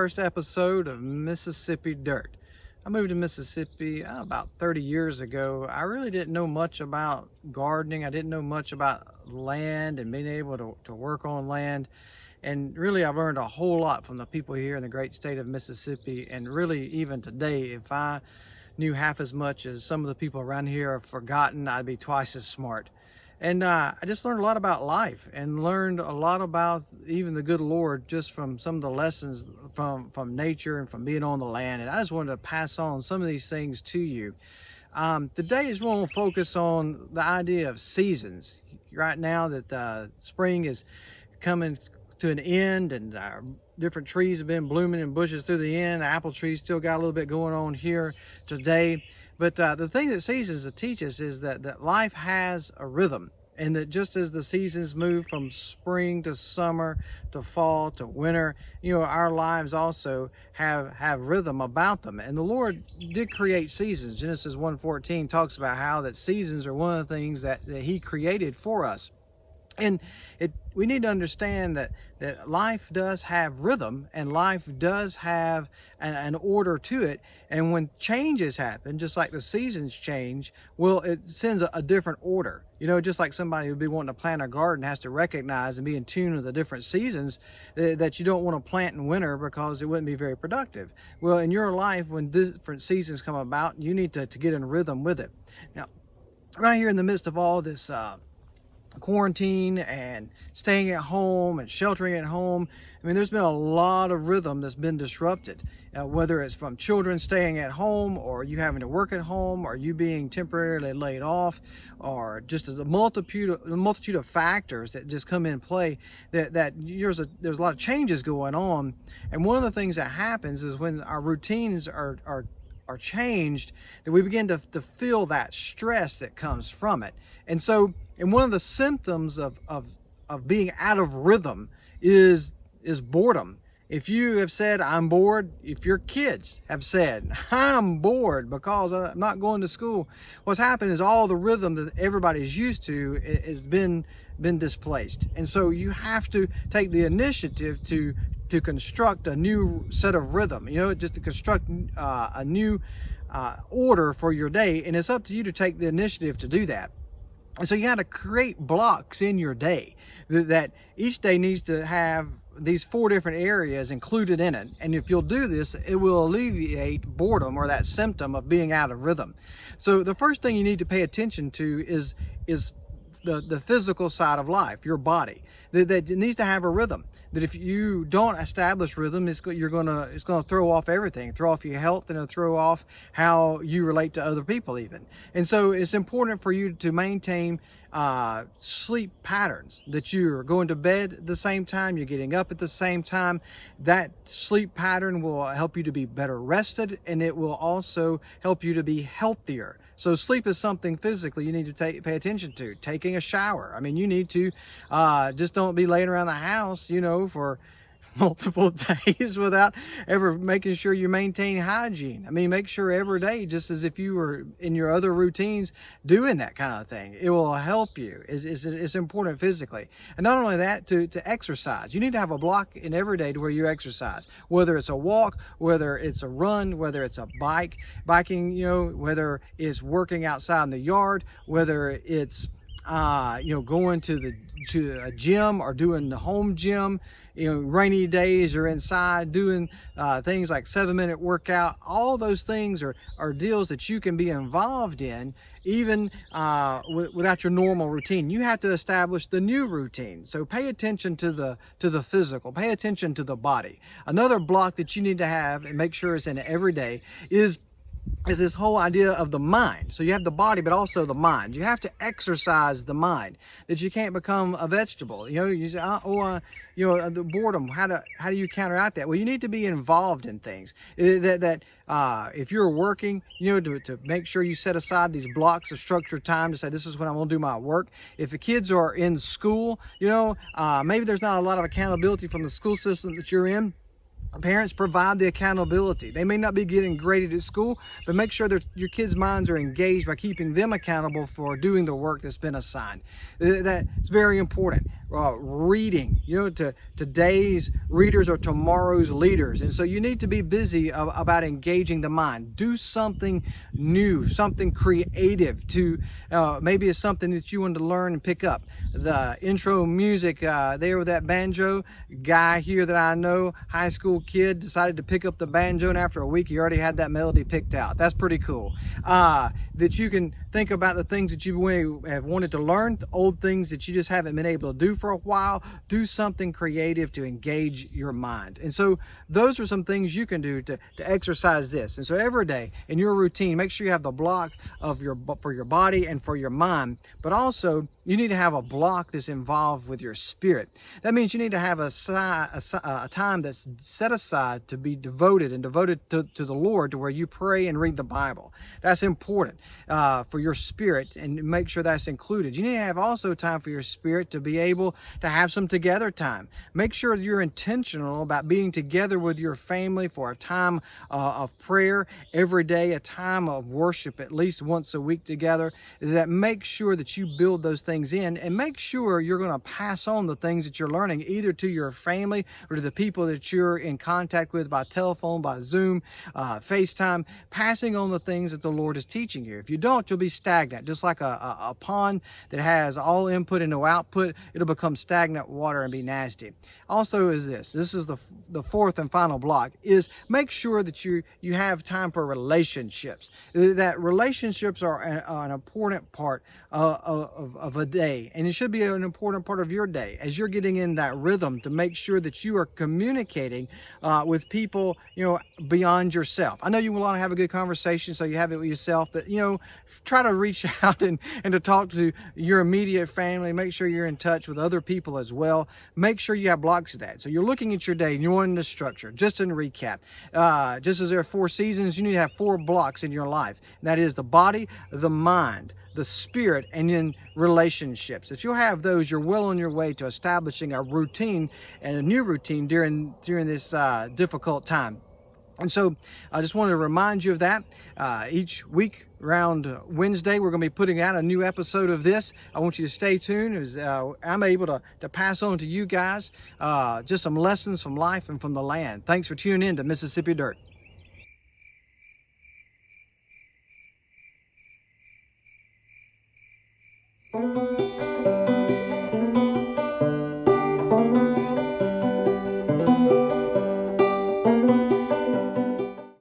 first episode of Mississippi Dirt. I moved to Mississippi about 30 years ago. I really didn't know much about gardening. I didn't know much about land and being able to work on land. And really, I've learned a whole lot from the people here in the great state of Mississippi. And really, even today, if I knew half as much as some of the people around here have forgotten, I'd be twice as smart. And I just learned a lot about life and learned a lot about even the good Lord just from some of the lessons from nature and from being on the land. And I just wanted to pass on some of these things to you. Today is going to focus on the idea of seasons. Right now that spring is coming to an end and different trees have been blooming in bushes through the end. The apple trees still got a little bit going on here today. But the thing that seasons teach us is that life has a rhythm, and that just as the seasons move from spring to summer to fall to winter, our lives also have rhythm about them. And the Lord did create seasons. Genesis 1:14 talks about how that seasons are one of the things that He created for us. And we need to understand that life does have rhythm, and life does have an order to it. And when changes happen, just like the seasons change, well, it sends a different order. Just like somebody who'd be wanting to plant a garden has to recognize and be in tune with the different seasons that you don't want to plant in winter because it wouldn't be very productive. Well, in your life, when different seasons come about, you need to get in rhythm with it. Now, right here in the midst of all this quarantine and staying at home and sheltering at home, there's been a lot of rhythm that's been disrupted, whether it's from children staying at home, or you having to work at home, or you being temporarily laid off, or just a multitude of factors that just come in play. That there's a lot of changes going on. And one of the things that happens is when our routines are changed, that we begin to feel that stress that comes from it. And one of the symptoms of being out of rhythm is boredom. If you have said, I'm bored, if your kids have said, I'm bored because I'm not going to school, what's happened is all the rhythm that everybody's used to has been displaced. And so you have to take the initiative to construct a new set of rhythm, just to construct a new order for your day. And it's up to you to take the initiative to do that. And so you got to create blocks in your day that each day needs to have these 4 different areas included in it. And if you'll do this, it will alleviate boredom, or that symptom of being out of rhythm. So the first thing you need to pay attention to is the physical side of life, your body, that it needs to have a rhythm. That if you don't establish rhythm, it's going to throw off everything, throw off your health, and it'll throw off how you relate to other people even. And so it's important for you to maintain sleep patterns, that you're going to bed at the same time, you're getting up at the same time. That sleep pattern will help you to be better rested, and it will also help you to be healthier. So sleep is something physically you need to pay attention to. Taking a shower. You need to just don't be laying around the house, for multiple days without ever making sure you maintain hygiene. Make sure every day, just as if you were in your other routines doing that kind of thing. It will help you. It's important physically. And not only that, to exercise. You need to have a block in every day to where you exercise. Whether it's a walk, whether it's a run, whether it's a biking, whether it's working outside in the yard, whether it's going to a gym or doing the home gym, rainy days or inside doing things like 7-minute workout. All those things are deals that you can be involved in even without your normal routine. You have to establish the new routine. So pay attention to the physical, pay attention to the body. Another block that you need to have and make sure it's in every day is this whole idea of the mind. So you have the body, but also the mind. You have to exercise the mind, that you can't become a vegetable. You say, the boredom, how do you counteract that? Well, you need to be involved in things. If you're working, to make sure you set aside these blocks of structured time to say, this is when I'm going to do my work. If the kids are in school, maybe there's not a lot of accountability from the school system that you're in. Parents provide the accountability. They may not be getting graded at school, but make sure that your kids' minds are engaged by keeping them accountable for doing the work that's been assigned. That's very important. reading. Today's readers are tomorrow's leaders. And so you need to be busy about engaging the mind. Do something new, something creative. Maybe it's something that you want to learn and pick up. The intro music there with that banjo guy here that I know, high school kid, decided to pick up the banjo, and after a week he already had that melody picked out. That's pretty cool. That you can think about the things that you have wanted to learn, the old things that you just haven't been able to do for a while. Do something creative to engage your mind. And so those are some things you can do to exercise this. And so every day in your routine, make sure you have the block for your body and for your mind, but also you need to have a block that's involved with your spirit. That means you need to have a time that's set aside to be devoted to the Lord, to where you pray and read the Bible. That's important for your spirit, and make sure that's included. You need to have also time for your spirit to be able to have some together time. Make sure you're intentional about being together with your family for a time of prayer every day, a time of worship at least once a week together. That make sure that you build those things in, and make sure you're going to pass on the things that you're learning either to your family or to the people that you're in contact with by telephone, by Zoom, FaceTime, passing on the things that the Lord is teaching you. If you don't, you'll be stagnant. Just like a pond that has all input and no output, it'll become stagnant water and be nasty. Also is this is the fourth and final block, is make sure that you have time for relationships. That relationships are an important part of a day, and it should be an important part of your day as you're getting in that rhythm, to make sure that you are communicating with people beyond yourself. I know you want to have a good conversation, so you have it with yourself, but try to reach out and to talk to your immediate family. Make sure you're in touch with other people as well. Make sure you have blocks of that. So you're looking at your day and you're wanting to structure. Just in recap, just as there are 4 seasons, you need to have 4 blocks in your life. And that is the body, the mind, the spirit, and then relationships. If you'll have those, you're well on your way to establishing a routine, and a new routine during this difficult time. And so I just wanted to remind you of that. Each week around Wednesday, we're going to be putting out a new episode of this. I want you to stay tuned as I'm able to pass on to you guys just some lessons from life and from the land. Thanks for tuning in to Mississippi Dirt.